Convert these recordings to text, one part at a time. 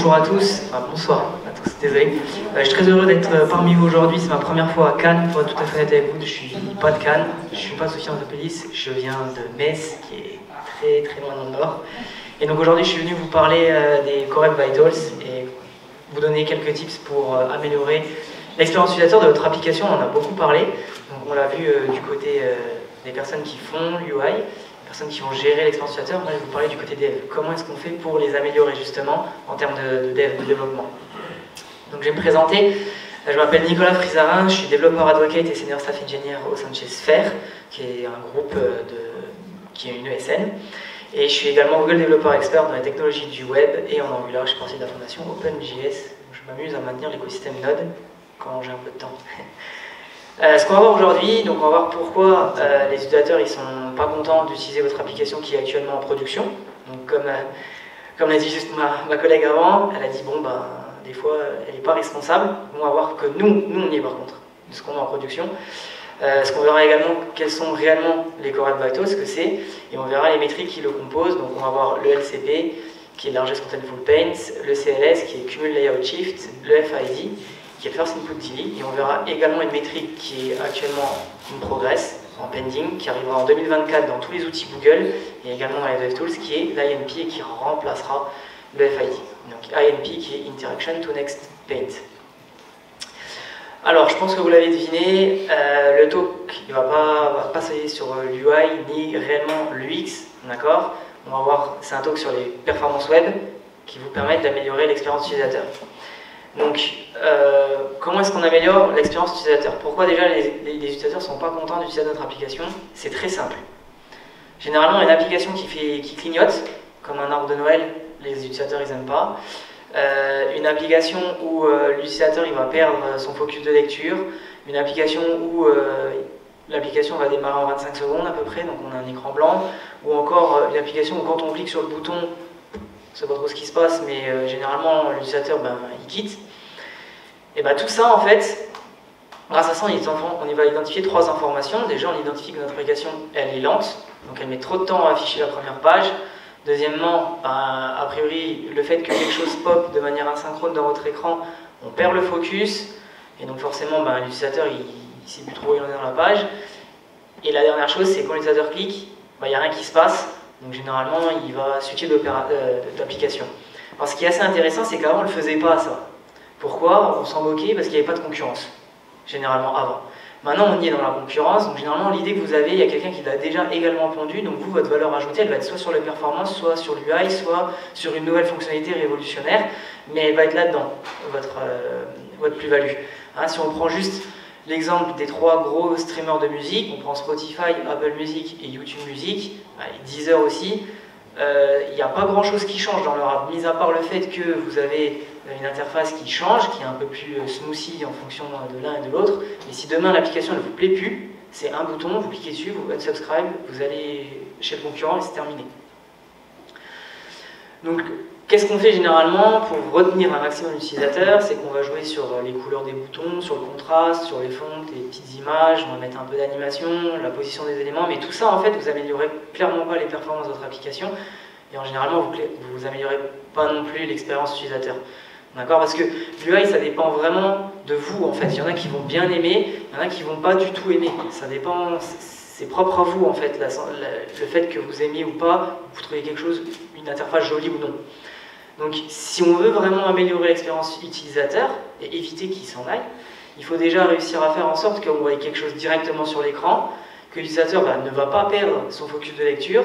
bonjour à tous, enfin bonsoir à tous, désolé. Je suis très heureux d'être parmi vous aujourd'hui, c'est ma première fois à Cannes, pour être tout à fait honnête avec vous, je suis pas de Cannes, je suis pas Sofiane Antopelis, je viens de Metz, qui est très très loin dans le nord. Et donc aujourd'hui je suis venu vous parler des Core Web Vitals et vous donner quelques tips pour améliorer l'expérience utilisateur de votre application. On en a beaucoup parlé, donc on l'a vu du côté des personnes qui font l'UI, personnes qui vont gérer l'expérience utilisateur. Moi, je vais vous parler du côté dev. Comment est-ce qu'on fait pour les améliorer justement en termes de dev, de développement. Donc, je vais me présenter. Je m'appelle Nicolas Frizarin, je suis développeur advocate et senior staff engineer au sein de chez Sphere, qui est un groupe qui est une ESN. Et je suis également Google Developer Expert dans les technologies du web et en Angular. Je suis partie de la fondation OpenJS. Je m'amuse à maintenir l'écosystème Node quand j'ai un peu de temps. Ce qu'on va voir aujourd'hui, donc on va voir pourquoi les utilisateurs ils sont pas contents d'utiliser votre application qui est actuellement en production. Donc comme l'a dit juste ma collègue avant, elle a dit bon ben des fois elle n'est pas responsable. On va voir que nous on y est par contre de ce qu'on a en production. Ce qu'on verra également quels sont réellement les Core Web Vitals, ce que c'est, et on verra les métriques qui le composent. Donc on va voir le LCP qui est Largest Contentful Paint, le CLS qui est Cumul Layout Shift, le FID qui est First Input DB, et on verra également une métrique qui est actuellement in progress, en pending, qui arrivera en 2024 dans tous les outils Google, et également dans les DevTools, qui est l'INP et qui remplacera le FID. Donc INP qui est Interaction to Next Paint. Alors, je pense que vous l'avez deviné, le talk il va pas s'allier sur l'UI ni réellement l'UX, d'accord? On va voir, c'est un talk sur les performances web qui vous permettent d'améliorer l'expérience utilisateur. Donc, comment est-ce qu'on améliore l'expérience utilisateur? Pourquoi déjà les utilisateurs ne sont pas contents d'utiliser notre application? C'est très simple. Généralement, une application qui clignote, comme un arbre de Noël, les utilisateurs ils n'aiment pas. Une application où l'utilisateur il va perdre son focus de lecture. Une application où l'application va démarrer en 25 secondes à peu près, donc on a un écran blanc. Ou encore une application où quand on clique sur le bouton, je ne sais pas trop ce qui se passe, mais généralement l'utilisateur il quitte. Et tout ça en fait, grâce à ça on va identifier trois informations. Déjà on identifie que notre application elle est lente, donc elle met trop de temps à afficher la première page. Deuxièmement, a priori le fait que quelque chose pop de manière asynchrone dans votre écran, on perd le focus, et donc forcément l'utilisateur il ne sait plus trop où il en est dans la page. Et la dernière chose c'est quand l'utilisateur clique, il n'y a rien qui se passe. Donc généralement, il va switcher d'application. Alors ce qui est assez intéressant, c'est qu'avant, on ne le faisait pas ça. Pourquoi? On s'en moquait parce qu'il n'y avait pas de concurrence, généralement avant. Maintenant, on y est dans la concurrence, donc généralement, l'idée que vous avez, il y a quelqu'un qui l'a déjà également pondu, donc vous, votre valeur ajoutée, elle va être soit sur les performances, soit sur l'UI, soit sur une nouvelle fonctionnalité révolutionnaire, mais elle va être là-dedans, votre plus-value. Hein, si on prend juste l'exemple des trois gros streamers de musique, on prend Spotify, Apple Music et YouTube Music, et Deezer aussi, il n'y a pas grand chose qui change dans leur app, mis à part le fait que vous avez une interface qui change, qui est un peu plus smoothie en fonction de l'un et de l'autre, mais si demain l'application ne vous plaît plus, c'est un bouton, vous cliquez dessus, vous unsubscribe, vous allez chez le concurrent et c'est terminé. Donc, qu'est-ce qu'on fait généralement pour retenir un maximum d'utilisateurs? C'est qu'on va jouer sur les couleurs des boutons, sur le contraste, sur les fontes, les petites images, on va mettre un peu d'animation, la position des éléments, mais tout ça en fait vous améliorez clairement pas les performances de votre application et en généralement vous améliorez pas non plus l'expérience utilisateur. D'accord? Parce que l'UI ça dépend vraiment de vous en fait. Il y en a qui vont bien aimer, il y en a qui vont pas du tout aimer. Ça dépend, c'est propre à vous en fait, le fait que vous aimiez ou pas, vous trouvez quelque chose, une interface jolie ou non. Donc si on veut vraiment améliorer l'expérience utilisateur et éviter qu'il s'en aille, il faut déjà réussir à faire en sorte qu'on voit quelque chose directement sur l'écran, que l'utilisateur ne va pas perdre son focus de lecture,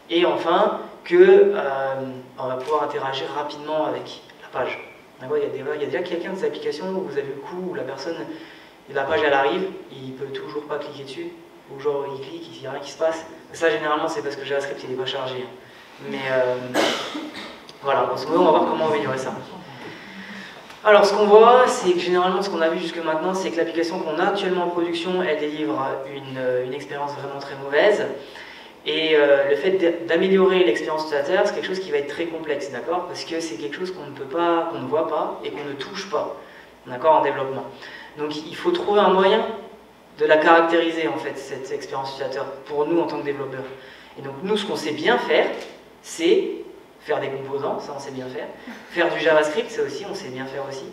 et enfin qu'on va pouvoir interagir rapidement avec la page. Il y a déjà quelqu'un de ces applications où vous avez le coup où la personne, la page elle arrive, il ne peut toujours pas cliquer dessus, ou genre il clique, il n'y a rien qui se passe. Ça généralement c'est parce que JavaScript il n'est pas chargé. Mais voilà, en ce moment, on va voir comment améliorer ça. Alors, ce qu'on voit, c'est que généralement, ce qu'on a vu jusque maintenant, c'est que l'application qu'on a actuellement en production, elle délivre une expérience vraiment très mauvaise. Et le fait d'améliorer l'expérience utilisateur, c'est quelque chose qui va être très complexe, d'accord? Parce que c'est quelque chose qu'on ne peut pas, qu'on ne voit pas et qu'on ne touche pas, d'accord, en développement. Donc, il faut trouver un moyen de la caractériser, en fait, cette expérience utilisateur, pour nous en tant que développeurs. Et donc, nous, ce qu'on sait bien faire, c'est faire des composants, ça on sait bien faire. Faire du JavaScript, ça aussi, on sait bien faire aussi.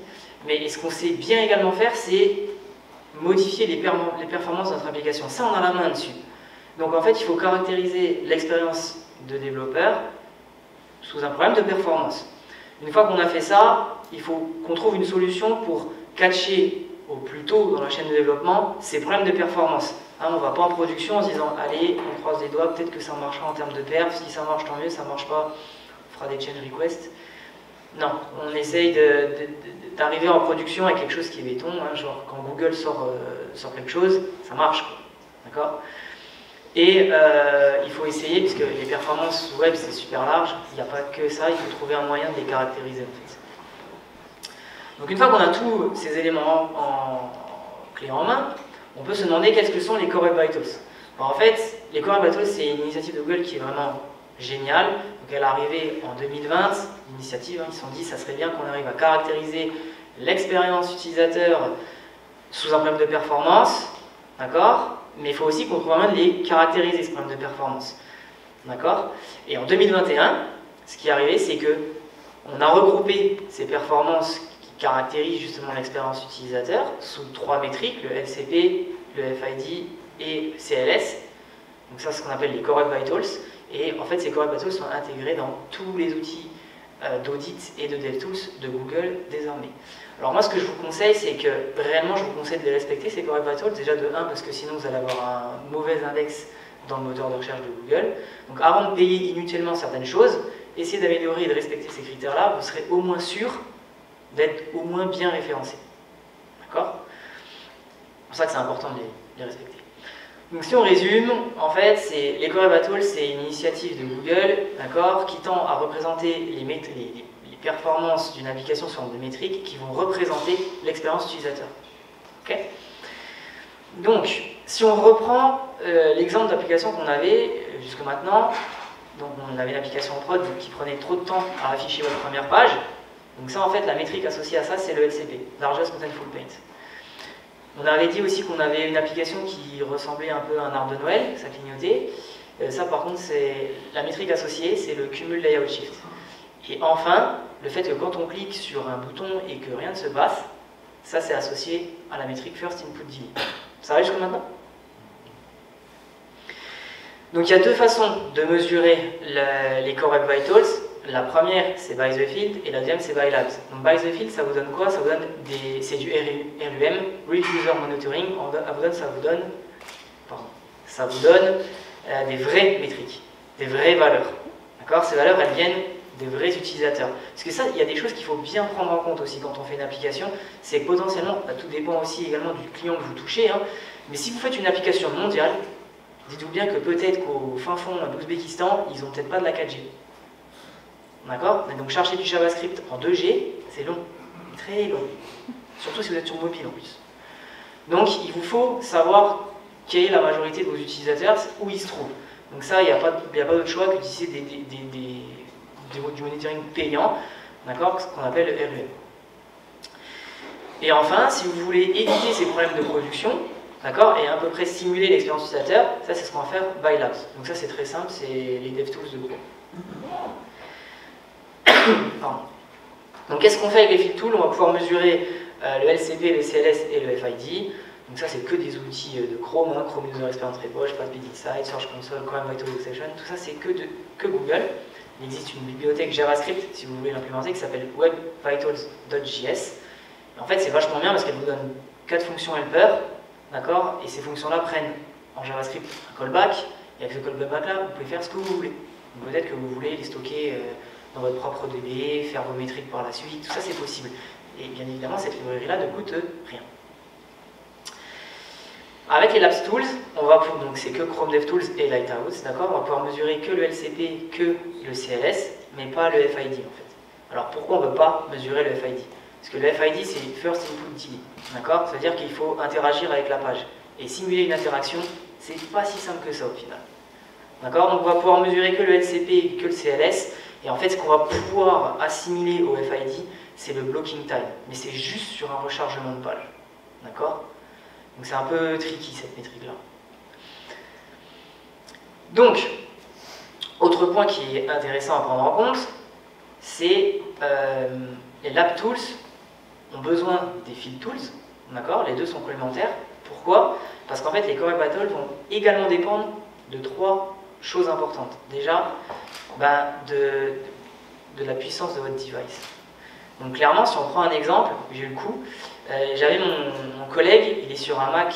Mais ce qu'on sait bien également faire, c'est modifier les performances de notre application. Ça, on a la main dessus. Donc en fait, il faut caractériser l'expérience de développeur sous un problème de performance. Une fois qu'on a fait ça, il faut qu'on trouve une solution pour catcher au plus tôt dans la chaîne de développement ces problèmes de performance. Hein, on ne va pas en production en se disant allez, on croise les doigts, peut-être que ça marchera en termes de perf, si ça marche tant mieux, ça ne marche pas, on fera des change requests. Non, on essaye d'arriver en production avec quelque chose qui est béton, hein, genre quand Google sort quelque chose, ça marche, d'accord? Et il faut essayer, puisque les performances web c'est super large, il n'y a pas que ça, il faut trouver un moyen de les caractériser en fait. Donc une fois qu'on a tous ces éléments clés en main, on peut se demander qu'est-ce que sont les Core Web Vitals. Alors, en fait, les Core Web Vitals c'est une initiative de Google qui est vraiment géniale. Donc elle est arrivée en 2020, l'initiative, hein, ils se sont dit ça serait bien qu'on arrive à caractériser l'expérience utilisateur sous un problème de performance, d'accord? Mais il faut aussi qu'on trouve un moyen de les caractériser, ce problème de performance. D'accord? Et en 2021, ce qui est arrivé, c'est que on a regroupé ces performances qui caractérisent justement l'expérience utilisateur sous 3 métriques, le LCP, le FID et le CLS. Donc ça, c'est ce qu'on appelle les Core Web Vitals. Et en fait, ces Core Web Vitals sont intégrés dans tous les outils d'audit et de DevTools de Google désormais. Alors moi, ce que je vous conseille, c'est que réellement, je vous conseille de les respecter, ces Core Web Vitals, déjà de 1, parce que sinon vous allez avoir un mauvais index dans le moteur de recherche de Google. Donc avant de payer inutilement certaines choses, essayez d'améliorer et de respecter ces critères-là, vous serez au moins sûr d'être au moins bien référencé. D'accord? C'est pour ça que c'est important de les respecter. Donc si on résume, en fait, les Core Web Vitals, c'est une initiative de Google, d'accord, qui tend à représenter les performances d'une application sur des métriques qui vont représenter l'expérience utilisateur. Okay. Donc, si on reprend l'exemple d'application qu'on avait jusque maintenant, donc on avait une application en prod qui prenait trop de temps à afficher votre première page. Donc ça, en fait, la métrique associée à ça, c'est le LCP, Largest Contentful Paint. On avait dit aussi qu'on avait une application qui ressemblait un peu à un arbre de Noël, ça clignotait. Ça, par contre, c'est la métrique associée, c'est le Cumul Layout Shift. Et enfin, le fait que quand on clique sur un bouton et que rien ne se passe, ça c'est associé à la métrique First Input Delay. Ça va jusque maintenant? Donc il y a deux façons de mesurer les Core Web Vitals. La première c'est by the field et la deuxième c'est by labs. Donc by the field ça vous donne quoi? Ça vous donne c'est du RUM, Real User Monitoring. Ça vous donne des vraies métriques, des vraies valeurs. D'accord? Ces valeurs elles viennent des vrais utilisateurs. Parce que ça, il y a des choses qu'il faut bien prendre en compte aussi quand on fait une application, c'est que potentiellement, tout dépend aussi également du client que vous touchez, hein, mais si vous faites une application mondiale, dites-vous bien que peut-être qu'au fin fond de l'Ouzbékistan, ils n'ont peut-être pas de la 4G. D'accord? Donc charger du JavaScript en 2G, c'est long, très long. Surtout si vous êtes sur mobile en plus. Donc il vous faut savoir quelle est la majorité de vos utilisateurs, où ils se trouvent. Donc ça, il n'y a pas d'autre choix que d'utiliser du monitoring payant, d'accord, ce qu'on appelle le RUM. Et enfin, si vous voulez éviter ces problèmes de production, d'accord, et à peu près simuler l'expérience utilisateur, ça c'est ce qu'on va faire by labs. Donc ça c'est très simple, c'est les DevTools de Google. Donc qu'est-ce qu'on fait avec les field tools? On va pouvoir mesurer le LCP, le CLS et le FID. Donc ça c'est que des outils de Chrome, hein, Chrome User Experience Report, Fastbit Insight, Search Console, Core Web Vital Exception, tout ça c'est que Google. Il existe une bibliothèque JavaScript, si vous voulez l'implémenter, qui s'appelle webvitals.js. En fait, c'est vachement bien parce qu'elle vous donne 4 fonctions helper, d'accord? Et ces fonctions-là prennent en JavaScript un callback, et avec ce callback-là, vous pouvez faire ce que vous voulez. Peut-être que vous voulez les stocker dans votre propre DB, faire vos métriques par la suite, tout ça c'est possible. Et bien évidemment, cette librairie-là ne coûte rien. Avec les Labs Tools, donc c'est que Chrome DevTools et Lighthouse, d'accord? On va pouvoir mesurer que le LCP, que le CLS, mais pas le FID en fait. Alors pourquoi on ne veut pas mesurer le FID? Parce que le FID c'est First Input Delay, d'accord? C'est-à-dire qu'il faut interagir avec la page. Et simuler une interaction, c'est pas si simple que ça au final. D'accord? Donc on va pouvoir mesurer que le LCP et que le CLS, et en fait ce qu'on va pouvoir assimiler au FID, c'est le blocking time, mais c'est juste sur un rechargement de page. D'accord? Donc c'est un peu tricky cette métrique-là. Donc, autre point qui est intéressant à prendre en compte, c'est les Lab Tools ont besoin des Field Tools, d'accord? Les deux sont complémentaires. Pourquoi? Parce qu'en fait, les Core Battle vont également dépendre de trois choses importantes. Déjà, de la puissance de votre device. Donc clairement, si on prend un exemple, j'ai eu le coup, j'avais mon collègue, il est sur un Mac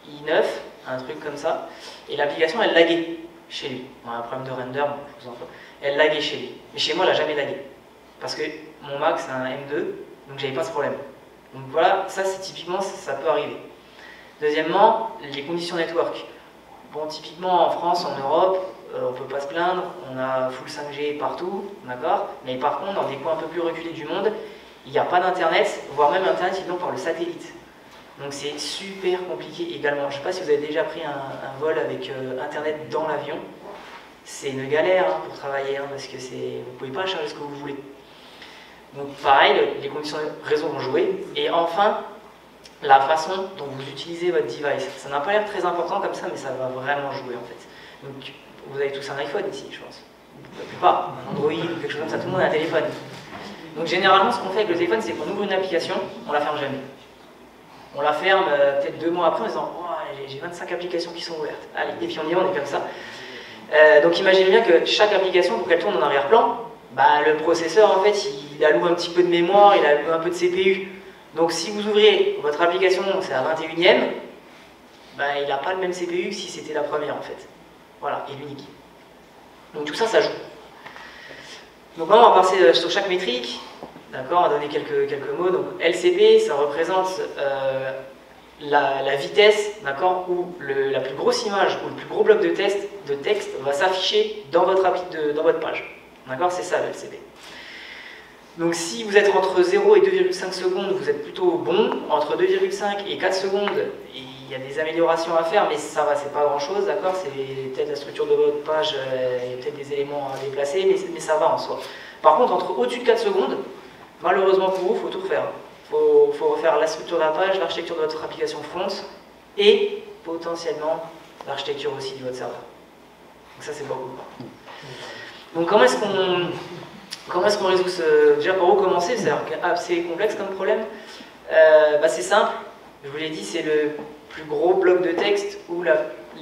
i9, un truc comme ça, et l'application, elle laguait chez lui. Bon, un problème de render, bon, je vous en prie. Elle laguait chez lui. Mais chez moi, elle n'a jamais lagué. Parce que mon Mac, c'est un M2, donc j'avais pas ce problème. Donc voilà, ça, c'est typiquement, ça peut arriver. Deuxièmement, les conditions network. Bon, typiquement, en France, en Europe, on ne peut pas se plaindre, on a full 5G partout, d'accord? Mais par contre, dans des coins un peu plus reculés du monde, il n'y a pas d'internet, voire même internet, ils l'ont par le satellite. Donc c'est super compliqué également. Je ne sais pas si vous avez déjà pris un vol avec internet dans l'avion. C'est une galère hein, pour travailler, hein, parce que vous ne pouvez pas charger ce que vous voulez. Donc pareil, les conditions de réseau vont jouer. Et enfin, la façon dont vous utilisez votre device. Ça n'a pas l'air très important comme ça, mais ça va vraiment jouer en fait. Donc vous avez tous un iPhone ici, je pense. La plupart, un Android ou quelque chose comme ça, tout le monde a un téléphone. Donc généralement, ce qu'on fait avec le téléphone, c'est qu'on ouvre une application, on la ferme jamais. On la ferme peut-être 2 mois après en disant oh, j'ai 25 applications qui sont ouvertes. Allez, et puis on y va, on est comme ça. Donc imaginez bien que chaque application, pour qu'elle tourne en arrière-plan, le processeur, en fait, il alloue un petit peu de mémoire, il alloue un peu de CPU. Donc si vous ouvrez votre application, c'est la 21e, il n'a pas le même CPU que si c'était la première, en fait. Voilà, et l'unique. Donc tout ça, ça joue. Donc maintenant, on va passer sur chaque métrique. D'accord, on va donner quelques mots. Donc LCP, ça représente la vitesse, d'accord, où la plus grosse image ou le plus gros bloc de texte va s'afficher dans votre page. D'accord, c'est ça le LCP. Donc si vous êtes entre 0 et 2,5 secondes, vous êtes plutôt bon. Entre 2,5 et 4 secondes, il y a des améliorations à faire, mais ça va, c'est pas grand chose, d'accord? C'est peut-être la structure de votre page, il y a peut-être des éléments à déplacer, mais ça va en soi. Par contre, au-dessus de 4 secondes, malheureusement pour vous, il faut tout refaire. Il faut refaire la structure de la page, l'architecture de votre application front, et potentiellement l'architecture aussi de votre serveur. Donc ça, c'est beaucoup. Donc comment est-ce qu'on résout ce... Déjà, par où commencer? C'est assez complexe comme problème. C'est simple. Je vous l'ai dit, c'est le plus gros bloc de texte ou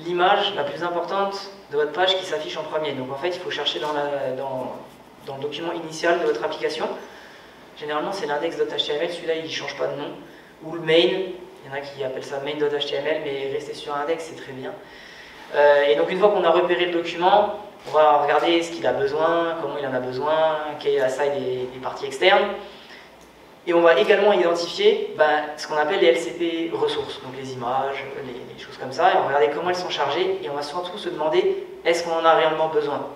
l'image la plus importante de votre page qui s'affiche en premier. Donc en fait, il faut chercher dans le document initial de votre application. Généralement, c'est l'index.html. Celui-là, il ne change pas de nom. Ou le main. Il y en a qui appellent ça main.html, mais rester sur index, c'est très bien. Et donc une fois qu'on a repéré le document, on va regarder ce qu'il a besoin, comment il en a besoin, quelle est la taille des parties externes. Et on va également identifier ce qu'on appelle les LCP ressources, donc les images, les choses comme ça, et on va regarder comment elles sont chargées, et on va surtout se demander, est-ce qu'on en a réellement besoin?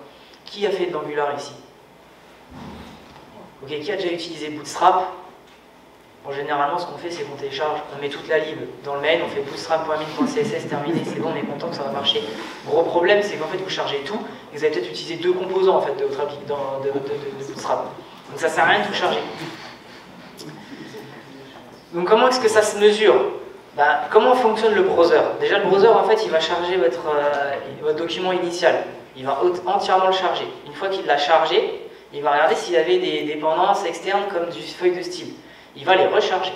Qui a fait de l'Angular ici? Ok, qui a déjà utilisé Bootstrap? Bon, généralement, ce qu'on fait, c'est qu'on télécharge, on met toute la lib dans le mail, on fait bootstrap.min.css, terminé, c'est bon, on est content que ça va marcher. Gros problème, c'est qu'en fait, vous chargez tout, et vous allez peut-être utiliser 2 composants en fait, de votre appli, de Bootstrap. Donc ça sert à rien de tout charger. Donc comment est-ce que ça se mesure? Comment fonctionne le browser? Déjà, le browser, en fait, il va charger votre document initial. Il va entièrement le charger. Une fois qu'il l'a chargé, il va regarder s'il y avait des dépendances externes comme du feuille de style. Il va les recharger.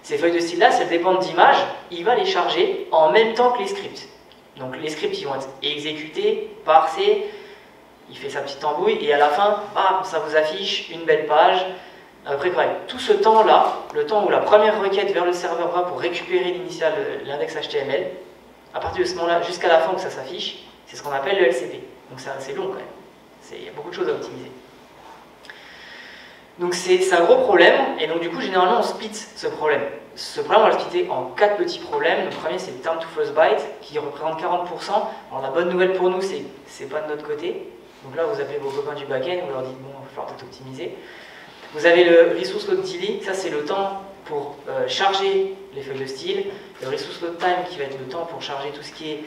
Ces feuilles de style-là, si elles dépendent d'images, il va les charger en même temps que les scripts. Donc les scripts, ils vont être exécutés, parsés, il fait sa petite embrouille, et à la fin, bam, ça vous affiche une belle page. Après, pareil, tout ce temps-là, le temps où la première requête vers le serveur va pour récupérer l'initial, l'index HTML, à partir de ce moment-là, jusqu'à la fin où ça s'affiche, c'est ce qu'on appelle le LCP. Donc c'est assez long quand même. Il y a beaucoup de choses à optimiser. Donc c'est un gros problème, et donc du coup, généralement, on split ce problème. Ce problème, on va le splitter en 4 petits problèmes. Le premier, c'est le time to first byte, qui représente 40%. Alors la bonne nouvelle pour nous, c'est pas de notre côté. Donc là, vous appelez vos copains du back-end, vous leur dites, bon, il va falloir peut-être optimiser. Vous avez le resource load delay, ça c'est le temps pour charger les feuilles de style. Le resource load time, qui va être le temps pour charger tout ce qui est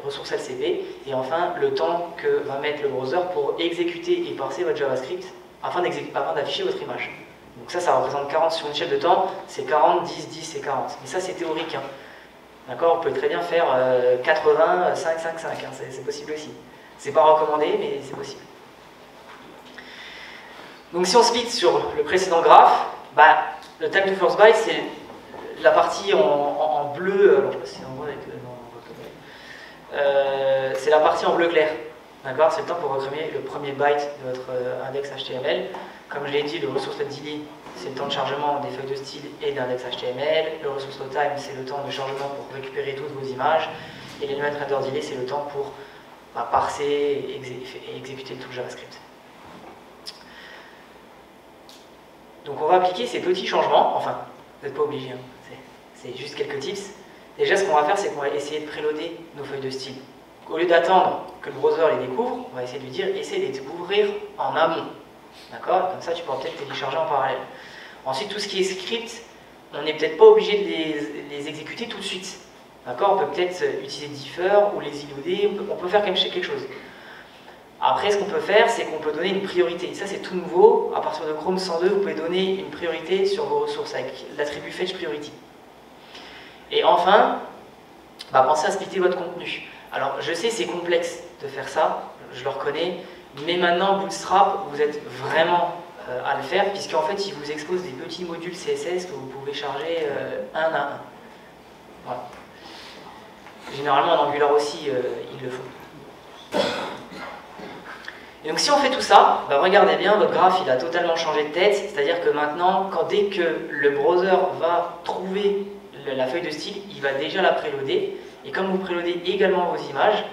ressources LCP. Et enfin, le temps que va mettre le browser pour exécuter et parser votre JavaScript afin d'afficher votre image. Donc ça représente 40 sur une échelle de temps, c'est 40, 10, 10 et 40. Mais ça c'est théorique. Hein. D'accord, vous pouvez très bien faire 80, 5, 5, 5, hein. C'est possible aussi. C'est pas recommandé, mais c'est possible. Donc si on split sur le précédent graphe, bah, le time to first byte, c'est la partie en bleu, alors je sais pas si c'est en bleu avec c'est la partie en bleu clair. D'accord, c'est le temps pour recréer le premier byte de votre index HTML. Comme je l'ai dit, le resource load delay, c'est le temps de chargement des feuilles de style et d'index HTML. Le resource load time, c'est le temps de chargement pour récupérer toutes vos images. Et l'element render delay, c'est le temps pour parser et exécuter tout le JavaScript. Donc on va appliquer ces petits changements, enfin, vous n'êtes pas obligé, hein. C'est juste quelques tips. Déjà, ce qu'on va faire, c'est qu'on va essayer de préloader nos feuilles de style. Au lieu d'attendre que le browser les découvre, on va essayer de lui dire « essaie de les découvrir en amont ». D'accord? Comme ça, tu pourras peut-être télécharger en parallèle. Ensuite, tout ce qui est script, on n'est peut-être pas obligé de les exécuter tout de suite. D'accord? On peut peut-être utiliser differ ou les IOD, on peut faire quelque chose. Après, ce qu'on peut faire, c'est qu'on peut donner une priorité. Ça, c'est tout nouveau. À partir de Chrome 102, vous pouvez donner une priorité sur vos ressources avec l'attribut fetch priority. Et enfin, pensez à splitter votre contenu. Alors, je sais, c'est complexe de faire ça, je le reconnais, mais maintenant, Bootstrap, vous êtes vraiment à le faire, puisqu'en fait, il vous expose des petits modules CSS que vous pouvez charger un à un. Voilà. Généralement, en Angular aussi, ils le font. Et donc, si on fait tout ça, regardez bien, votre graphe, il a totalement changé de tête, c'est-à-dire que maintenant, dès que le browser va trouver la feuille de style, il va déjà la préloader. Et comme vous préloadez également vos images,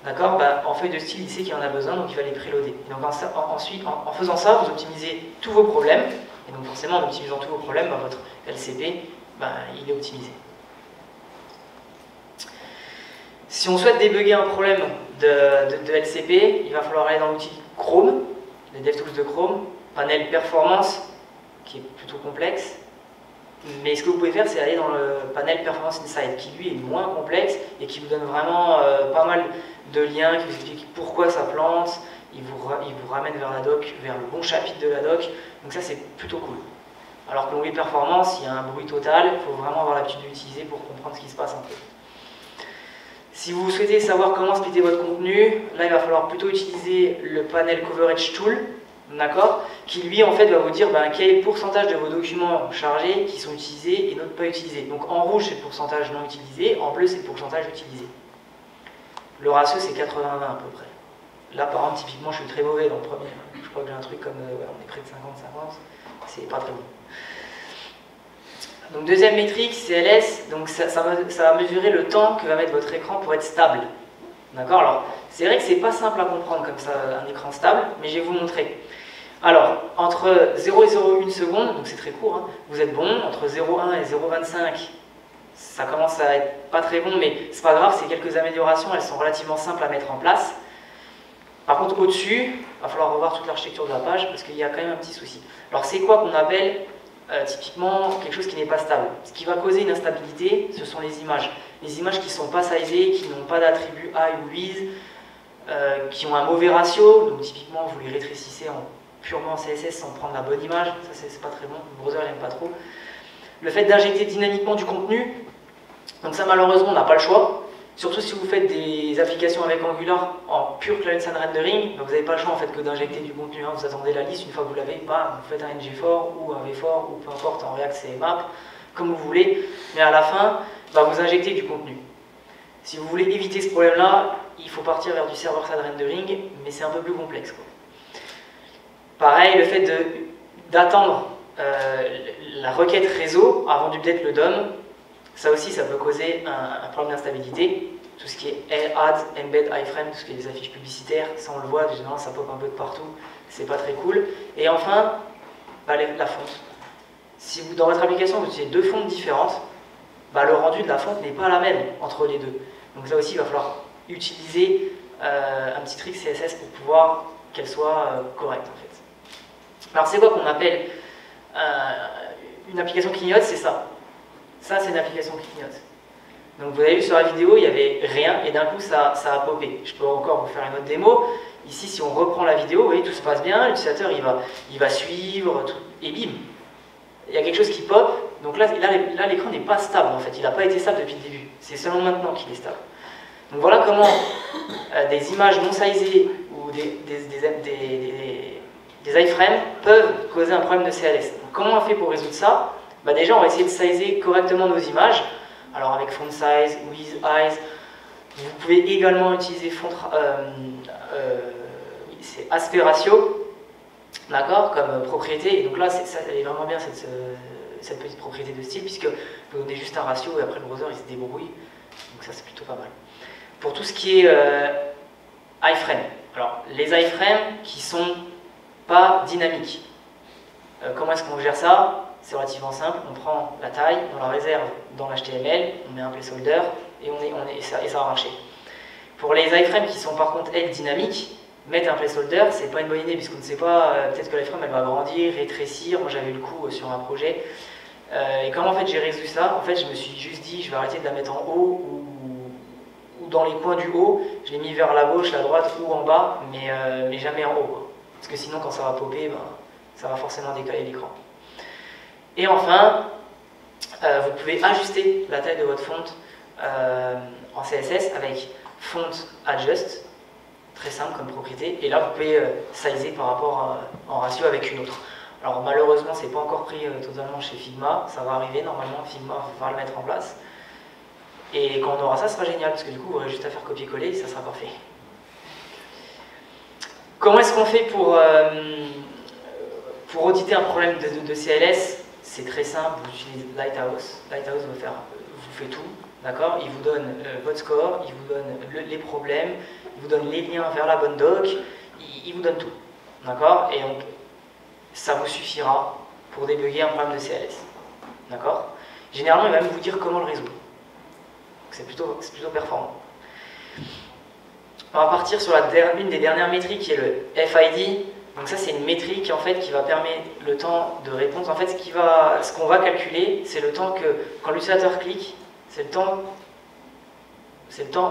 d'accord, en feuille de style, il sait qu'il en a besoin, donc il va les préloader. Et donc ensuite, en faisant ça, vous optimisez tous vos problèmes. Et donc forcément, en optimisant tous vos problèmes, votre LCP, il est optimisé. Si on souhaite débugger un problème de LCP, il va falloir aller dans l'outil Chrome, les DevTools de Chrome, panel performance, qui est plutôt complexe. Mais ce que vous pouvez faire, c'est aller dans le panel Performance Insight, qui lui est moins complexe et qui vous donne vraiment pas mal de liens, qui vous explique pourquoi ça plante, il vous ramène vers la doc, vers le bon chapitre de la doc, donc ça c'est plutôt cool. Alors que l'onglet Performance, il y a un bruit total, il faut vraiment avoir l'habitude de l'utiliser pour comprendre ce qui se passe un peu. Si vous souhaitez savoir comment splitter votre contenu, là il va falloir plutôt utiliser le panel Coverage Tool, d'accord, qui lui en fait va vous dire quel est le pourcentage de vos documents chargés qui sont utilisés et d'autres pas utilisés. Donc en rouge c'est le pourcentage non utilisé, en bleu c'est le pourcentage utilisé. Le ratio c'est 80-20 à peu près. Là par exemple typiquement je suis très mauvais dans le premier, je crois que j'ai un truc comme on est près de 50-50, c'est pas très bon. Donc deuxième métrique, CLS, donc ça va mesurer le temps que va mettre votre écran pour être stable. D'accord? Alors, c'est vrai que c'est pas simple à comprendre comme ça, un écran stable, mais je vais vous montrer. Alors, entre 0 et 0,1 seconde, donc c'est très court, hein, vous êtes bon. Entre 0,1 et 0,25, ça commence à être pas très bon, mais c'est pas grave, c'est quelques améliorations, elles sont relativement simples à mettre en place. Par contre, au-dessus, il va falloir revoir toute l'architecture de la page, parce qu'il y a quand même un petit souci. Alors, c'est quoi qu'on appelle typiquement quelque chose qui n'est pas stable? Ce qui va causer une instabilité, ce sont les images. Les images qui ne sont pas sizées, qui n'ont pas d'attribut high ou width, qui ont un mauvais ratio, donc typiquement vous les rétrécissez purement en CSS sans prendre la bonne image, ça c'est pas très bon, le browser n'aime pas trop. Le fait d'injecter dynamiquement du contenu, donc ça malheureusement on n'a pas le choix, surtout si vous faites des applications avec Angular en pure client-side rendering, vous n'avez pas le choix en fait que d'injecter du contenu, hein. Vous attendez la liste, une fois que vous l'avez, vous faites un ng-for ou un v-for ou peu importe, en React c'est map, comme vous voulez, mais à la fin, vous injectez du contenu. Si vous voulez éviter ce problème-là, il faut partir vers du server-side rendering, mais c'est un peu plus complexe, quoi. Pareil, le fait d'attendre la requête réseau avant d'update le DOM, ça aussi, ça peut causer un problème d'instabilité. Tout ce qui est add, embed, iframe, tout ce qui est des affiches publicitaires, ça on le voit, généralement ça pop un peu de partout, c'est pas très cool. Et enfin, la fonte. Si vous, dans votre application, vous utilisez deux fontes différentes, le rendu de la fonte n'est pas la même entre les deux. Donc là aussi, il va falloir utiliser un petit trick CSS pour pouvoir qu'elle soit correcte en fait. Alors c'est quoi qu'on appelle une application clignote? C'est ça. Ça c'est une application qui clignote. Donc vous avez vu sur la vidéo, il n'y avait rien et d'un coup ça a popé. Je peux encore vous faire une autre démo. Ici si on reprend la vidéo, vous voyez tout se passe bien, l'utilisateur il va suivre tout, et bim, il y a quelque chose qui pop. Donc là l'écran n'est pas stable en fait, il n'a pas été stable depuis le début. C'est seulement maintenant qu'il est stable. Donc voilà comment des images non sizées ou des les iframes peuvent causer un problème de CLS. Donc, comment on fait pour résoudre ça? Bah déjà, on va essayer de sizer correctement nos images. Alors avec font size, with eyes, vous pouvez également utiliser c'est aspect ratio, d'accord, comme propriété. Et donc là, ça, elle est vraiment bien cette petite propriété de style, puisque vous donnez juste un ratio et après le browser il se débrouille. Donc ça, c'est plutôt pas mal. Pour tout ce qui est iframe, alors les iframes qui sont pas dynamiques, comment est-ce qu'on gère ça? C'est relativement simple, on prend la taille, on la réserve dans l'HTML, on met un placeholder et ça va marcher. Pour les iframes qui sont par contre, elles, dynamiques, mettre un placeholder, c'est pas une bonne idée puisqu'on ne sait pas, peut-être que l'iframe elle va grandir, rétrécir. Moi j'avais eu le coup sur un projet. Et comment en fait j'ai résolu ça? En fait je me suis juste dit je vais arrêter de la mettre en haut ou dans les coins du haut, je l'ai mis vers la gauche, la droite ou en bas, mais jamais en haut, quoi. Parce que sinon quand ça va popper, ben, ça va forcément décaler l'écran. Et enfin, vous pouvez ajuster la taille de votre fonte en CSS avec font adjust, très simple comme propriété, et là vous pouvez sizer par rapport en ratio avec une autre. Alors malheureusement c'est pas encore pris totalement chez Figma, ça va arriver, normalement Figma va le mettre en place. Et quand on aura ça, ce sera génial, parce que du coup vous aurez juste à faire copier-coller et ça sera parfait. Comment est-ce qu'on fait pour auditer un problème de CLS? C'est très simple, vous utilisez Lighthouse. Lighthouse vous fait tout, d'accord? Il vous donne votre score, il vous donne les problèmes, il vous donne les liens vers la bonne doc, il vous donne tout, d'accord? Et donc, ça vous suffira pour débugger un problème de CLS, d'accord? Généralement, il va même vous dire comment le résoudre. C'est plutôt performant. On va partir sur une des dernières métriques qui est le FID. Donc ça c'est une métrique en fait qui va permettre le temps de réponse. En fait ce qu'on va calculer, c'est le temps que quand l'utilisateur clique, c'est le temps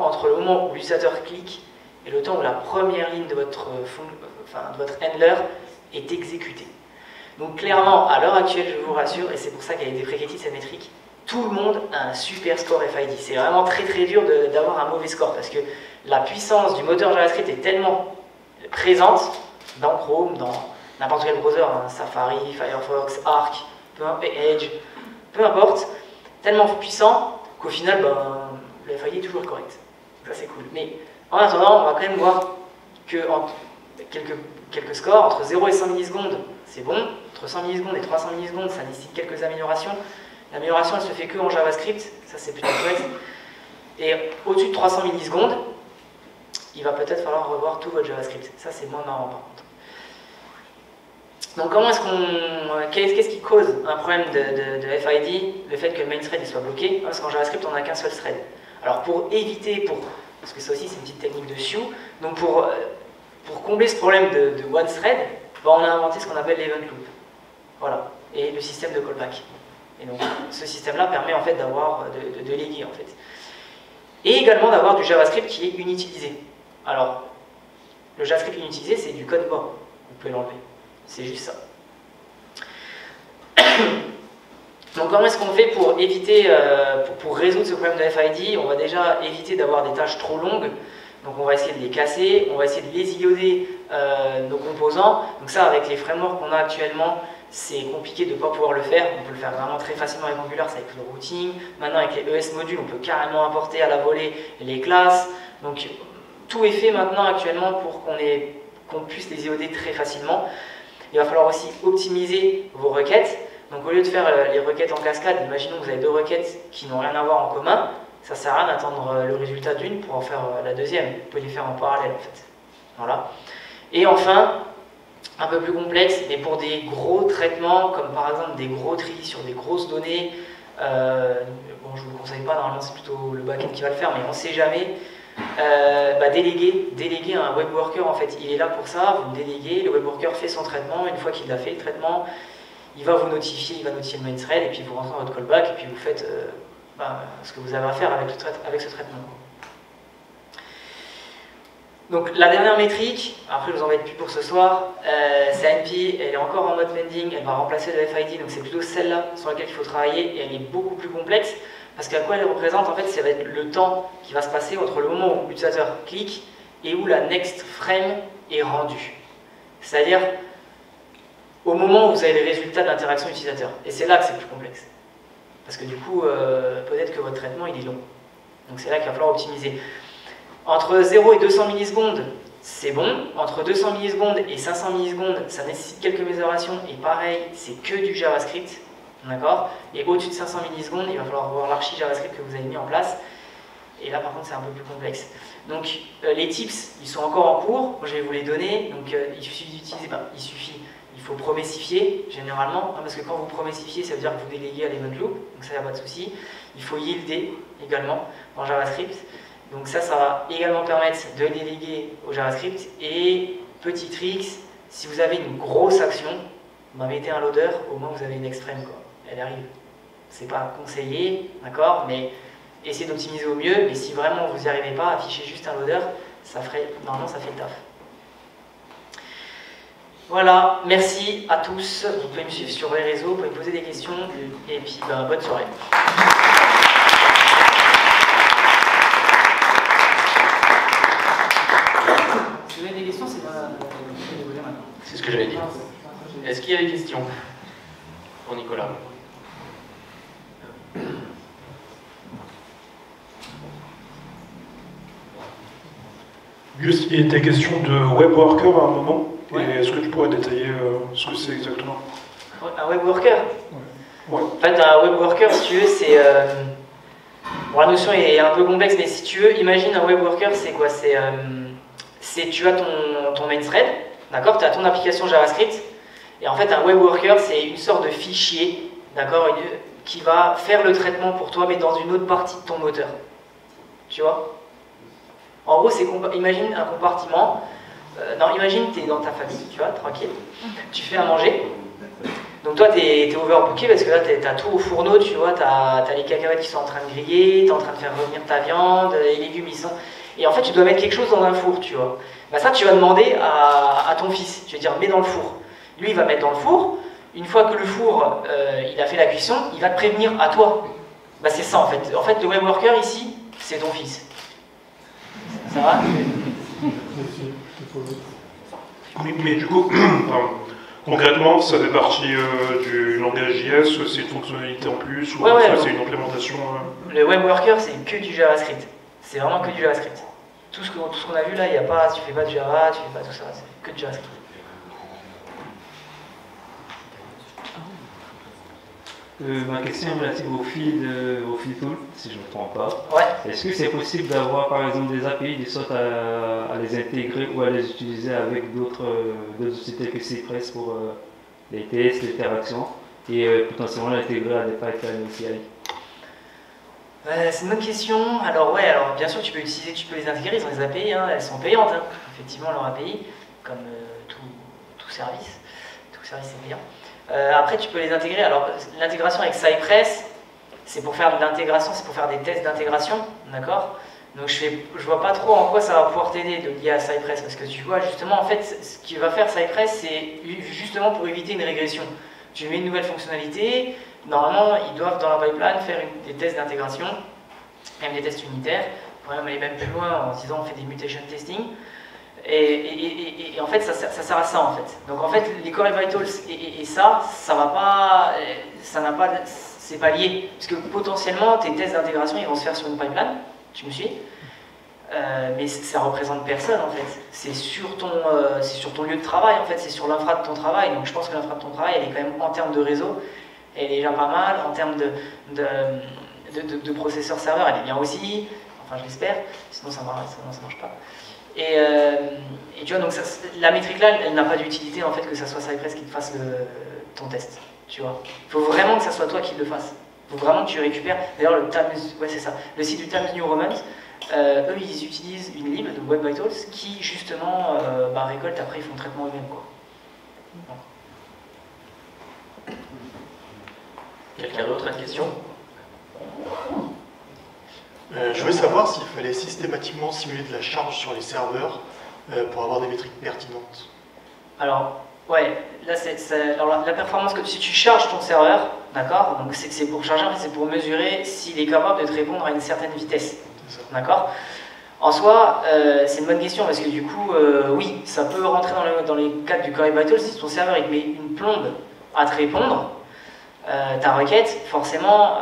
entre le moment où l'utilisateur clique et le temps où la première ligne de votre handler est exécutée. Donc clairement, à l'heure actuelle, je vous rassure, et c'est pour ça qu'elle a été prérequis cette métrique, tout le monde a un super score FID. C'est vraiment très très dur d'avoir un mauvais score parce que la puissance du moteur JavaScript est tellement présente dans Chrome, dans n'importe quel browser, hein, Safari, Firefox, Arc, Edge, peu importe, tellement puissant qu'au final, le FID est toujours correct. Ça c'est cool. Mais en attendant, on va quand même voir que quelques scores, entre 0 et 100 millisecondes, c'est bon. Entre 100 millisecondes et 300 millisecondes, ça nécessite quelques améliorations. L'amélioration, elle se fait que en JavaScript, ça c'est plutôt chouette. Et au-dessus de 300 millisecondes, il va peut-être falloir revoir tout votre JavaScript. Ça c'est moins marrant par contre. Donc comment est-ce qu'est-ce qui cause un problème de FID? Le fait que le main thread soit bloqué, parce qu'en JavaScript on n'a qu'un seul thread. Alors pour éviter, parce que ça aussi c'est une petite technique de Sioux, donc pour combler ce problème de one thread, on a inventé ce qu'on appelle l'event loop. Voilà, et le système de callback. Et donc ce système-là permet en fait de léguer en fait. Et également d'avoir du JavaScript qui est inutilisé. Alors, le JavaScript inutilisé, c'est du code mort. Vous pouvez l'enlever. C'est juste ça. Donc comment est-ce qu'on fait pour éviter, pour résoudre ce problème de FID? On va déjà éviter d'avoir des tâches trop longues. Donc on va essayer de les casser, on va essayer de lésioder nos composants. Donc ça, avec les frameworks qu'on a actuellement, c'est compliqué de ne pas pouvoir le faire. On peut le faire vraiment très facilement avec Angular, c'est avec le routing. Maintenant avec les ES modules, on peut carrément importer à la volée les classes. Donc tout est fait maintenant actuellement pour qu'on puisse les ioder très facilement. Il va falloir aussi optimiser vos requêtes. Donc au lieu de faire les requêtes en cascade, imaginons que vous avez deux requêtes qui n'ont rien à voir en commun, ça ne sert à rien d'attendre le résultat d'une pour en faire la deuxième. Vous pouvez les faire en parallèle en fait. Voilà. Et enfin, un peu plus complexe, mais pour des gros traitements, comme par exemple des gros tris sur des grosses données, bon je ne vous le conseille pas, normalement c'est plutôt le backend qui va le faire, mais on ne sait jamais. Déléguer un web worker en fait, il est là pour ça, vous le déléguez, le web worker fait son traitement, une fois qu'il a fait le traitement, il va vous notifier, il va notifier le main thread et puis vous rentrez dans votre callback et puis vous faites ce que vous avez à faire avec ce traitement. Donc la dernière métrique, après je vous embête plus pour ce soir, c'est ANP, elle est encore en mode pending, elle va remplacer le FID, donc c'est plutôt celle-là sur laquelle il faut travailler et elle est beaucoup plus complexe. Parce qu'à quoi elle représente, en fait, ça va être le temps qui va se passer entre le moment où l'utilisateur clique et où la next frame est rendue. C'est-à-dire, au moment où vous avez les résultats de l'interaction utilisateur. Et c'est là que c'est le plus complexe. Parce que du coup, peut-être que votre traitement il est long. Donc c'est là qu'il va falloir optimiser. Entre 0 et 200 millisecondes, c'est bon. Entre 200 millisecondes et 500 millisecondes, ça nécessite quelques mésorations. Et pareil, c'est que du JavaScript. D'accord? Et au-dessus de 500 millisecondes, il va falloir voir l'archi JavaScript que vous avez mis en place. Et là, par contre, c'est un peu plus complexe. Donc, les tips, ils sont encore en cours. Moi, je vais vous les donner. Donc, il suffit d'utiliser... il faut promessifier, généralement. Hein, parce que quand vous promessifiez, ça veut dire que vous déléguez à l'event loop. Donc, ça, il n'y a pas de souci. Il faut yielder également en JavaScript. Donc, ça va également permettre de déléguer au JavaScript. Et, petit trick, si vous avez une grosse action, mettez un loader, au moins vous avez une extrême, quoi. Elle arrive. C'est pas conseillé, d'accord, mais essayez d'optimiser au mieux. Mais si vraiment vous n'y arrivez pas, affichez juste un loader, normalement ça fait le taf. Voilà, merci à tous. Vous pouvez me suivre sur les réseaux, vous pouvez me poser des questions, et puis bonne soirée. Si vous avez des questions, c'est pas... C'est ce que j'allais dire. Est-ce qu'il y a des questions pour Nicolas? Gus, il était question de web worker à un moment. Ouais. Et est-ce que tu pourrais détailler ce que c'est exactement? Un web worker? Ouais. En fait, un web worker, si tu veux, c'est... Bon, la notion est un peu complexe, mais si tu veux, imagine un web worker, c'est quoi? C'est tu as ton main thread, d'accord? Tu as ton application JavaScript, et en fait, un web worker, c'est une sorte de fichier, d'accord, qui va faire le traitement pour toi, mais dans une autre partie de ton moteur. Tu vois? En gros, imagine un compartiment. Non, imagine tu es dans ta famille, tu vois, tranquille. Tu fais à manger. Donc toi, tu es overbooké parce que là, tu as tout au fourneau, tu vois. Tu as les cacahuètes qui sont en train de griller, tu es en train de faire revenir ta viande, les légumes, ils sont... Et en fait, tu dois mettre quelque chose dans un four, tu vois. Bah, ça, tu vas demander à ton fils. Tu vas dire, mets dans le four. Lui, il va mettre dans le four. Une fois que le four, il a fait la cuisson, il va te prévenir à toi. Bah, c'est ça, en fait. En fait, le web worker, ici, c'est ton fils. Ça va? Mais du coup, concrètement, ça fait partie du langage JS, c'est une fonctionnalité en plus, ou c'est une implémentation Le web worker, c'est que du JavaScript. C'est vraiment que du JavaScript. Tout ce qu'on a vu là, il n'y a pas, tu fais pas de Java, tu fais pas tout ça, c'est que du JavaScript. Ma question est relative au feed tool, si je ne me trompe pas. Ouais. Est-ce que c'est possible d'avoir par exemple des API, des sortes à les intégrer ou à les utiliser avec d'autres outils tels que Cypress pour les tests, les interactions et potentiellement l'intégrer à des pipelines aussi? C'est une bonne question. Alors bien sûr tu peux les intégrer, ils ont des API, hein, elles sont payantes, hein. Effectivement leurs API, comme tout service est payant. Après tu peux les intégrer, alors l'intégration avec Cypress, c'est pour faire de l'intégration, c'est pour faire des tests d'intégration, d'accord? Donc je vois pas trop en quoi ça va pouvoir t'aider de lier à Cypress, parce que tu vois justement en fait ce qu'il va faire Cypress, c'est justement pour éviter une régression. Tu mets une nouvelle fonctionnalité, normalement ils doivent dans la pipeline faire des tests d'intégration, même des tests unitaires, on pourrait même aller même plus loin en se disant on fait des mutation testing. Et en fait, ça sert à ça en fait. Donc en fait, les Core Vitals et ça va pas, c'est pas lié, parce que potentiellement tes tests d'intégration ils vont se faire sur une pipeline. Tu me suis? Mais ça représente personne en fait. C'est sur ton lieu de travail en fait, c'est sur l'infra de ton travail. Donc je pense que l'infra de ton travail, elle est quand même en termes de réseau, elle est déjà pas mal. En termes de processeur serveur, elle est bien aussi. Enfin, je l'espère. Sinon ça marche pas. Et tu vois, donc la métrique là, elle n'a pas d'utilité en fait que ça soit Cypress qui te fasse ton test. Tu vois, il faut vraiment que ça soit toi qui le fasse. Il faut vraiment que tu récupères. D'ailleurs, le site du Times New Roman, eux ils utilisent une lib de Web Vitals qui justement récolte, après ils font le traitement eux-mêmes, quoi. Quelqu'un d'autre a une question? Je voulais savoir s'il fallait systématiquement simuler de la charge sur les serveurs pour avoir des métriques pertinentes. Alors, ouais, là la performance, si tu charges ton serveur, d'accord, donc c'est pour charger, en fait, c'est pour mesurer s'il est capable de te répondre à une certaine vitesse, d'accord. En soi, c'est une bonne question parce que du coup, oui, ça peut rentrer dans les cadres du Core Web Vitals. Si ton serveur il te met une plombe à te répondre, ta requête, forcément,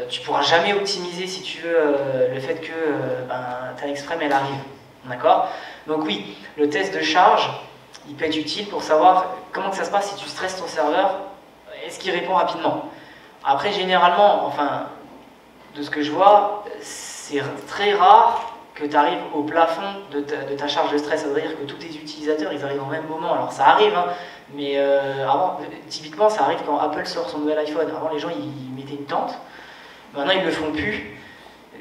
tu pourras jamais optimiser, si tu veux, le fait que ta exprime elle arrive. D'accord? Donc oui, le test de charge, il peut être utile pour savoir comment que ça se passe si tu stresses ton serveur, est-ce qu'il répond rapidement? Après, généralement, enfin, de ce que je vois, c'est très rare que tu arrives au plafond de ta charge de stress. Ça veut dire que tous tes utilisateurs, ils arrivent au même moment. Alors ça arrive, hein, mais avant, typiquement, ça arrive quand Apple sort son nouvel iPhone. Avant, les gens, ils mettaient une tente. Maintenant, ils le font plus.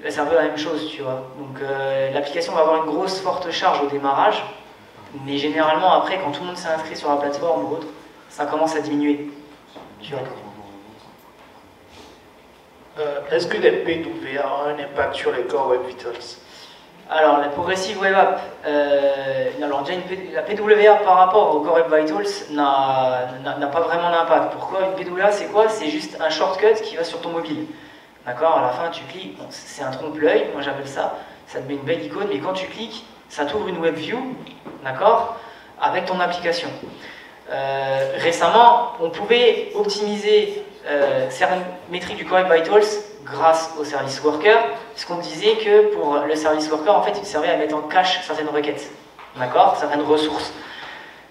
C'est un peu la même chose, tu vois. Donc l'application va avoir une grosse, forte charge au démarrage. Mais généralement, après, quand tout le monde s'est inscrit sur la plateforme ou autre, ça commence à diminuer. Tu vois. Est-ce que les PWA ont un impact sur les Core Web Vitals? Alors, la Progressive Web App, alors déjà la PWA par rapport au Core Web Vitals n'a pas vraiment d'impact. Pourquoi? Une PWA, c'est quoi? C'est juste un shortcut qui va sur ton mobile. D'accord? À la fin, tu cliques, bon, c'est un trompe-l'œil, moi j'appelle ça, ça te met une belle icône, mais quand tu cliques, ça t'ouvre une web view, d'accord? Avec ton application. Récemment, on pouvait optimiser certaines métriques du Core Web Vitals grâce au service worker, puisqu'on disait que pour le service worker, en fait, il servait à mettre en cache certaines requêtes, d'accord, certaines ressources.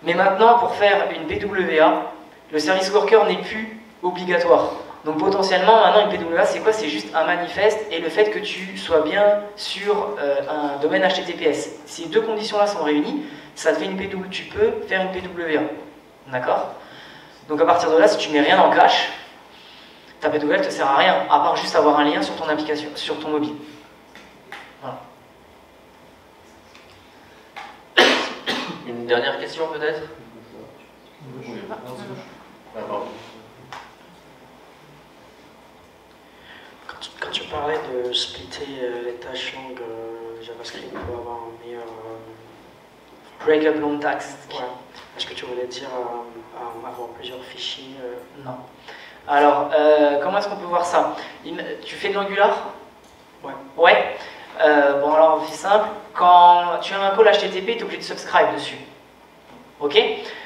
Mais maintenant, pour faire une PWA, le service worker n'est plus obligatoire. Donc potentiellement, maintenant, une PWA, c'est quoi? C'est juste un manifeste et le fait que tu sois bien sur un domaine HTTPS. Si ces deux conditions-là sont réunies, ça te fait une PWA. Tu peux faire une PWA, d'accord? Donc à partir de là, si tu mets rien en cache, ta PWA ne te sert à rien, à part juste avoir un lien sur ton application, sur ton mobile. Voilà. Une dernière question peut-être? Quand tu parlais de splitter les tâches longues JavaScript pour avoir un meilleur... Breakup long task. Ouais. Est-ce que tu voulais dire avoir plusieurs fichiers Non. Alors, comment est-ce qu'on peut voir ça? Tu fais de l'Angular? Ouais. Ouais. Bon, alors, c'est simple. Quand tu as un call HTTP, tu es obligé de subscribe dessus. Ok?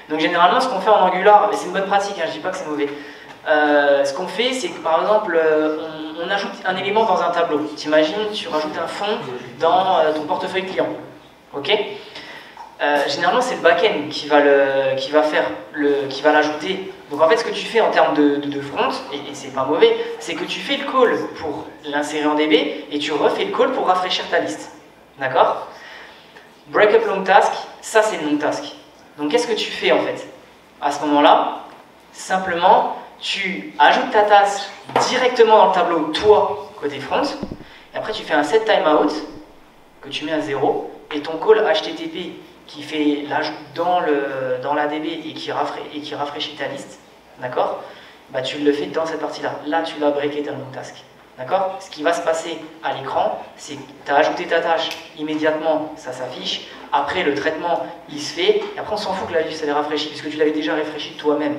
Donc, généralement, ce qu'on fait en Angular, mais c'est une bonne pratique, hein, je dis pas que c'est mauvais. Ce qu'on fait, c'est que par exemple, on ajoute un élément dans un tableau. T'imagines, tu rajoutes un fond dans ton portefeuille client. Ok? Généralement, c'est le back-end qui va l'ajouter. Donc en fait, ce que tu fais en termes de front, et c'est pas mauvais, c'est que tu fais le call pour l'insérer en DB et tu refais le call pour rafraîchir ta liste. D'accord? Breakup long task, ça c'est le long task. Donc qu'est-ce que tu fais en fait? À ce moment-là, simplement, tu ajoutes ta tâche directement dans le tableau, toi, côté front, et après tu fais un set timeout que tu mets à 0, et ton call HTTP qui fait l'ajout dans la DB et qui rafraîchit ta liste, d'accord? Bah, tu le fais dans cette partie-là. Là, tu l'as breaké ta long task. D'accord? Ce qui va se passer à l'écran, c'est que tu as ajouté ta tâche, immédiatement, ça s'affiche. Après, le traitement, il se fait. Et après, on s'en fout que la liste, elle est rafraîchie, puisque tu l'avais déjà rafraîchie toi-même.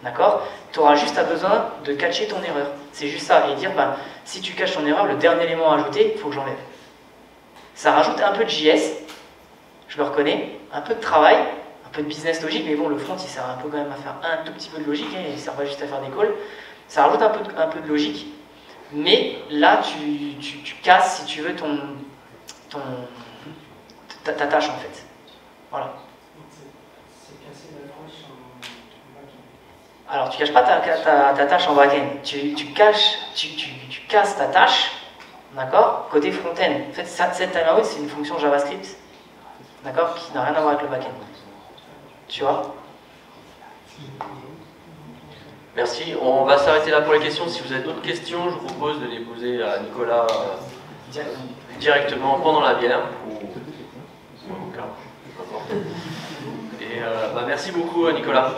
D'accord? Tu auras juste besoin de catcher ton erreur. C'est juste ça. Et dire, bah, si tu caches ton erreur, le dernier élément à ajouter, il faut que j'enlève. Ça rajoute un peu de JS, je le reconnais, un peu de travail, un peu de business logique, mais bon, le front, il sert un peu quand même à faire un tout petit peu de logique, hein, il ne sert pas juste à faire des calls. Ça rajoute un peu de logique, mais là, tu casses, si tu veux, ta tâche, en fait. Voilà. Alors, tu ne caches pas ta tâche en back-end, tu casses ta tâche, d'accord, côté front-end. En fait, cette timeout, c'est une fonction JavaScript, d'accord, qui n'a rien à voir avec le back-end. Tu vois? Merci. On va s'arrêter là pour les questions. Si vous avez d'autres questions, je vous propose de les poser à Nicolas directement pendant la bière. Et merci beaucoup à Nicolas.